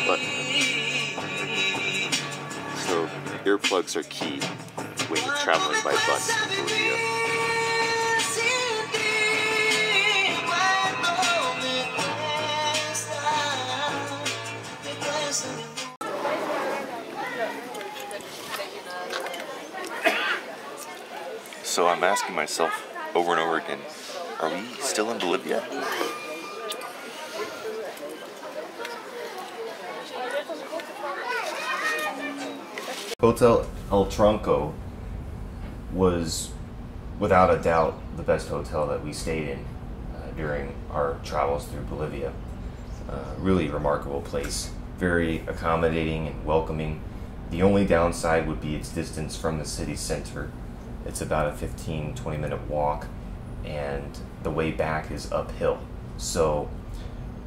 But, so earplugs are key when you're traveling by bus in Bolivia. So I'm asking myself over and over again, are we still in Bolivia? Hotel El Tronco was without a doubt the best hotel that we stayed in during our travels through Bolivia. Really remarkable place, very accommodating and welcoming. The only downside would be its distance from the city center. It's about a 15-20 minute walk, and the way back is uphill. So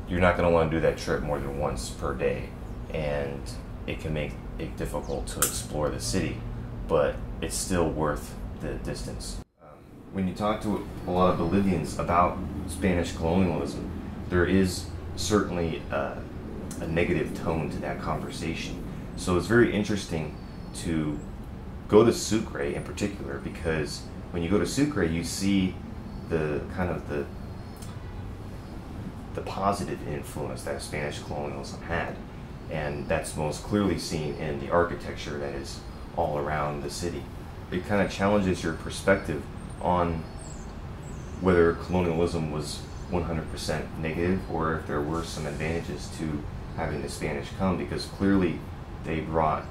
you're not going to want to do that trip more than once per day, and it can make it difficult to explore the city, but it's still worth the distance. When you talk to a lot of Bolivians about Spanish colonialism, there is certainly a negative tone to that conversation. So it's very interesting to go to Sucre in particular, because when you go to Sucre, you see the kind of the positive influence that Spanish colonialism had, and that's most clearly seen in the architecture that is all around the city. It kind of challenges your perspective on whether colonialism was 100% negative, or if there were some advantages to having the Spanish come, because clearly they brought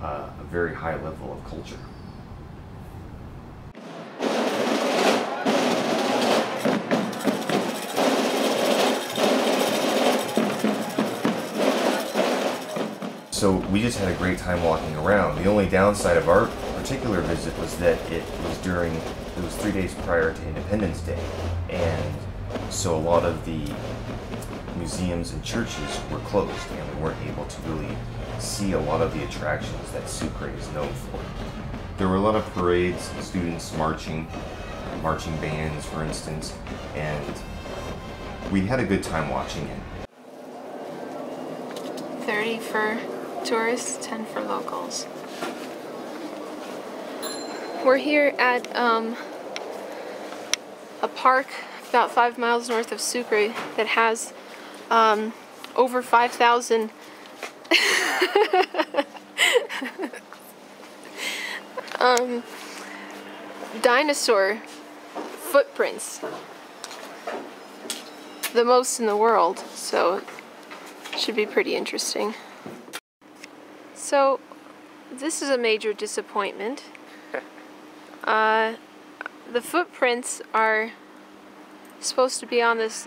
a very high level of culture. So we just had a great time walking around. The only downside of our particular visit was that it was 3 days prior to Independence Day, and so a lot of the museums and churches were closed, and we weren't able to really see a lot of the attractions that Sucre is known for. There were a lot of parades, students marching bands, for instance, and we had a good time watching it. 30 for tourists, 10 for locals. We're here at a park about 5 miles north of Sucre that has over 5,000 dinosaur footprints, the most in the world, so it should be pretty interesting. So this is a major disappointment. The footprints are supposed to be on this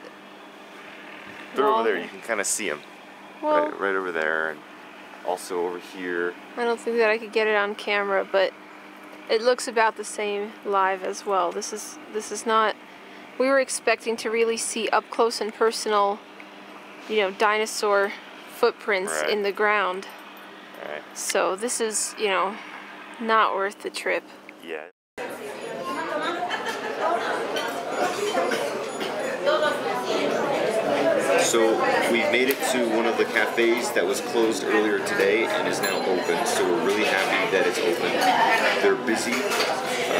They're wall. over there, you can kind of see them. Well, Right over there, and also over here. I don't think that I could get it on camera, but it looks about the same live as well. This is not, we were expecting to really see up close and personal, you know, dinosaur footprints in the ground. Right. So this is, you know, not worth the trip. Yeah. So we've made it to one of the cafes that was closed earlier today and is now open. So we're really happy that it's open. They're busy.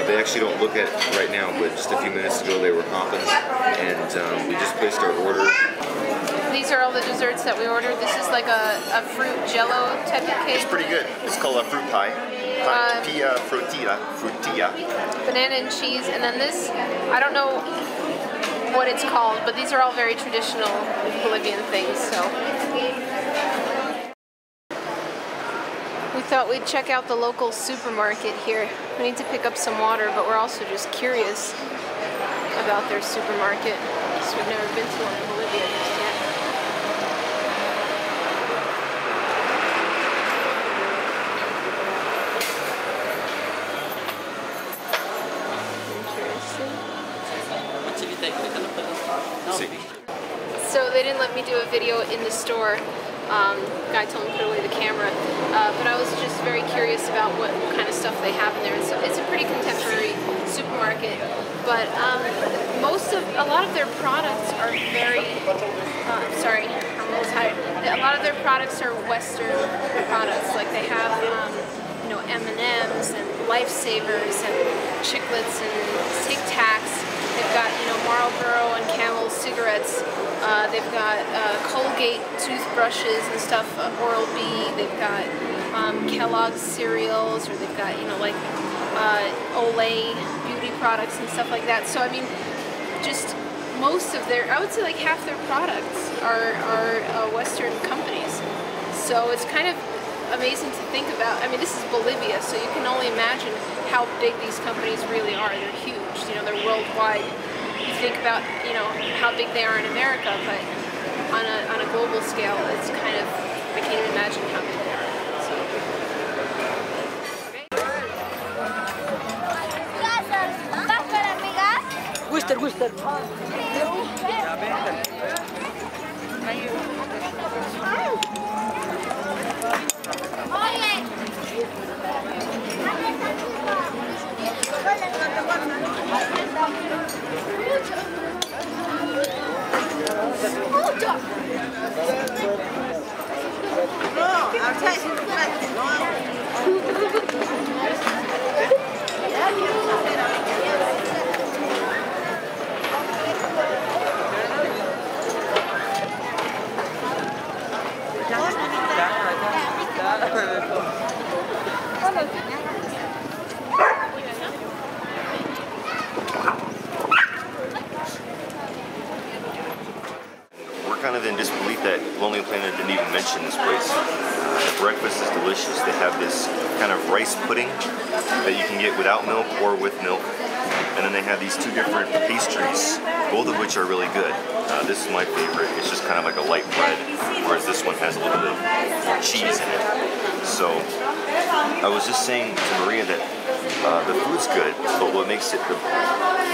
They actually don't look at it right now, but just a few minutes ago they were hopping, and we just placed our order. These are all the desserts that we ordered. This is like a fruit jello type of cake. It's pretty good. It's called a fruit pie. Pia frutilla. Banana and cheese, and then this, I don't know what it's called, but these are all very traditional Bolivian things, so. We thought we'd check out the local supermarket here. We need to pick up some water, but we're also just curious about their supermarket, because we've never been to one in Bolivia just yet. So they didn't let me do a video in the store, Guy told me to put away the camera, but I was just very curious about what kind of stuff they have in there. It's a pretty contemporary supermarket, but a lot of their products are very. Sorry, I'm a little tired. A lot of their products are Western products, like they have you know, M&Ms and Lifesavers and Chiclets and Tic Tacs. They've got, you know, Marlboro and Camel cigarettes. They've got Colgate toothbrushes and stuff, Oral-B. They've got Kellogg's cereals, or they've got, you know, like Olay beauty products and stuff like that. So I mean, just most of their, I would say like half their products are Western companies. So it's kind of amazing to think about. I mean, this is Bolivia, so you can only imagine how big these companies really are. They're huge, you know, they're worldwide. You think about, you know, how big they are in America, but on a global scale, it's kind of, I can't even imagine how big they are. So. Guster, guster. We're kind of in disbelief that Lonely Planet didn't even mention this place. The breakfast is delicious. They have this kind of rice pudding that you can get without milk or with milk. And then they have these two different pastries, both of which are really good. This is my favorite. It's just kind of like a light bread, whereas this one has a little bit of cheese in it. So I was just saying to Maria that the food's good, but what makes it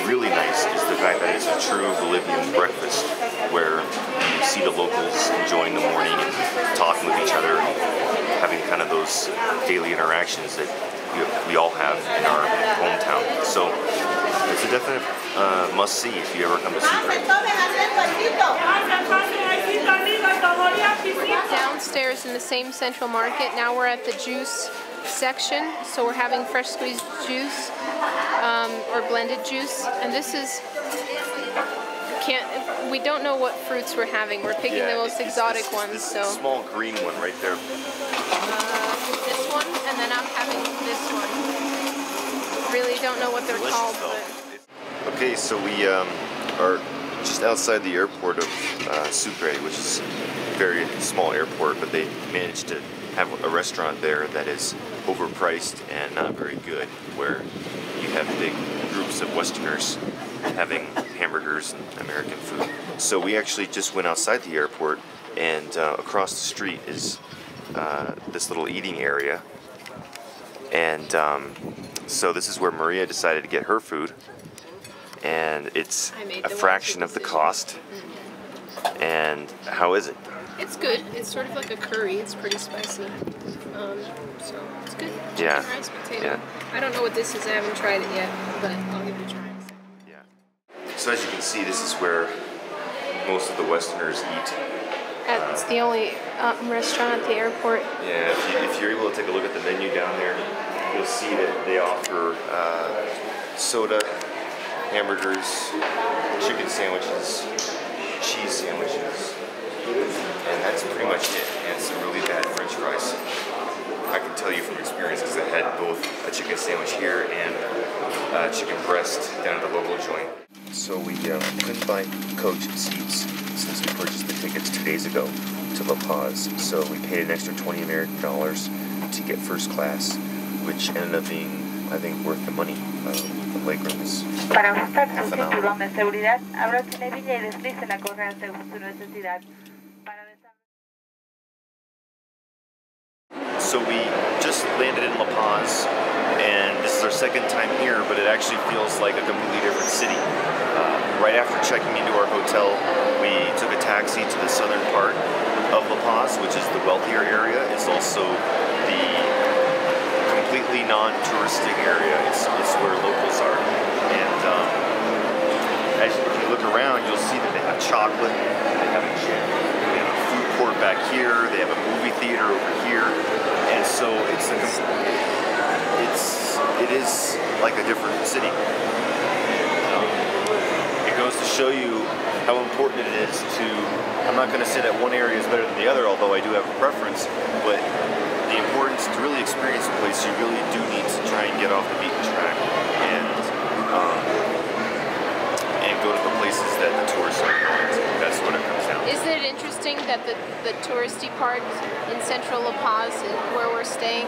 really nice is the fact that it's a true Bolivian breakfast, where you see the locals enjoying the morning and talking with each other and having kind of those daily interactions that we all have in our hometown. So it's a definite must-see if you ever come to Sucre. Downstairs in the same central market, now we're at the juice section, so we're having fresh squeezed juice or blended juice, and this is, we don't know what fruits we're having. We're picking the most exotic ones. This so small green one right there. This one, and then I'm having this one. Really don't know what they're called. But... Okay, so we are just outside the airport of Sucre, which is a very small airport, but they managed to have a restaurant there that is overpriced and not very good, where you have big groups of Westerners having hamburgers and American food. So we actually just went outside the airport, and across the street is this little eating area, and so this is where Maria decided to get her food, and it's a fraction of the cost. And how is it? It's good. It's sort of like a curry. It's pretty spicy. So it's good. Yeah. Rice, potato. Yeah. I don't know what this is. I haven't tried it yet, but I'll give it a try. Yeah. So as you can see, this is where most of the Westerners eat. It's the only restaurant at the airport. Yeah, if you're able to take a look at the menu down there, you'll see that they offer soda, hamburgers, chicken sandwiches, cheese sandwiches, and that's pretty much it. And some really bad French fries. I can tell you from experience because I had both a chicken sandwich here and a chicken breast down at the local joint. So we couldn't buy coach seats since we purchased the tickets 2 days ago to La Paz. So we paid an extra $20 American to get first class, which ended up being, I think, worth the money. The legroom is phenomenal. So we just landed in La Paz, and this is our second time here, but it actually feels like a completely different city. Right after checking into our hotel, we took a taxi to the southern part, of La Paz, which is the wealthier area. It's also the completely non-touristic area. It's where locals are. And if you look around, you'll see that they have chocolate, they have a gym, they have a food court back here, they have a movie theater over here, and so it is like a different city. It goes to show you how important it is to, I'm not going to say that one area is better than the other, although I do have a preference, but the importance to really experience a place, you really do need to try and get off the beaten track and go to the places that the tourists are going to. That's what it comes down to. Isn't it interesting that the touristy part in central La Paz, where we're staying,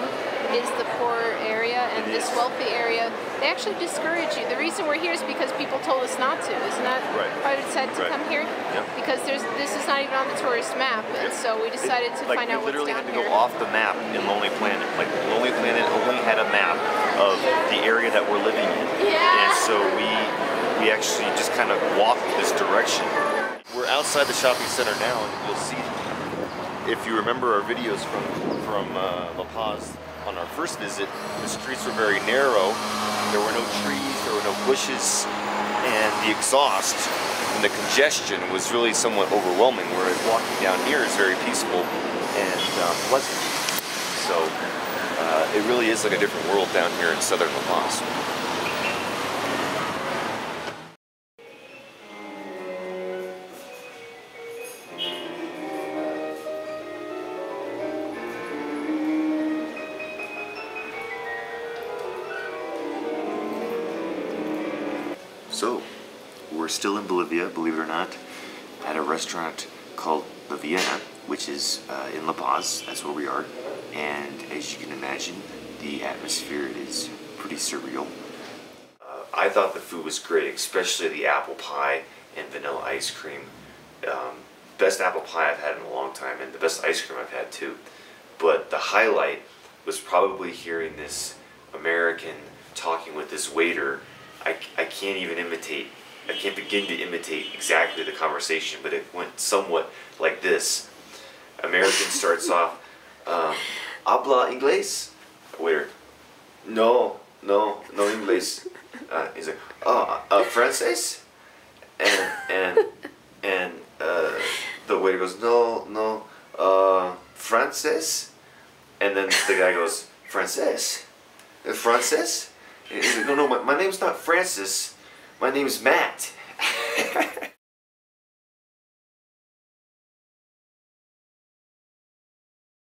is the poorer area, and this wealthy area, they actually discourage you. The reason we're here is because people told us not to. Isn't that why we decided to come here? Yep. Because this is not even on the tourist map, and so we decided to find out what's down here. We literally had to go off the map in Lonely Planet. Like, Lonely Planet only had a map of the area that we're living in. Yeah. And so we actually just kind of walked this direction. We're outside the shopping center now, and you'll see, if you remember our videos from La Paz on our first visit, the streets were very narrow. There were no trees, there were no bushes, and the exhaust and the congestion was really somewhat overwhelming, whereas walking down here is very peaceful and pleasant. So it really is like a different world down here in southern La Paz. So, we're still in Bolivia, believe it or not, at a restaurant called La Vienna, which is in La Paz. That's where we are. And as you can imagine, the atmosphere is pretty surreal. I thought the food was great, especially the apple pie and vanilla ice cream. Best apple pie I've had in a long time, and the best ice cream I've had too. But the highlight was probably hearing this American talking with this waiter. I can't even imitate, I can't begin to imitate exactly the conversation, but it went somewhat like this. American starts off, habla inglés? Waiter, no inglés. He's like, francés? And the waiter goes, no, francés? And then the guy goes, francés? Francis? No, my name's not Francis. My name's Matt.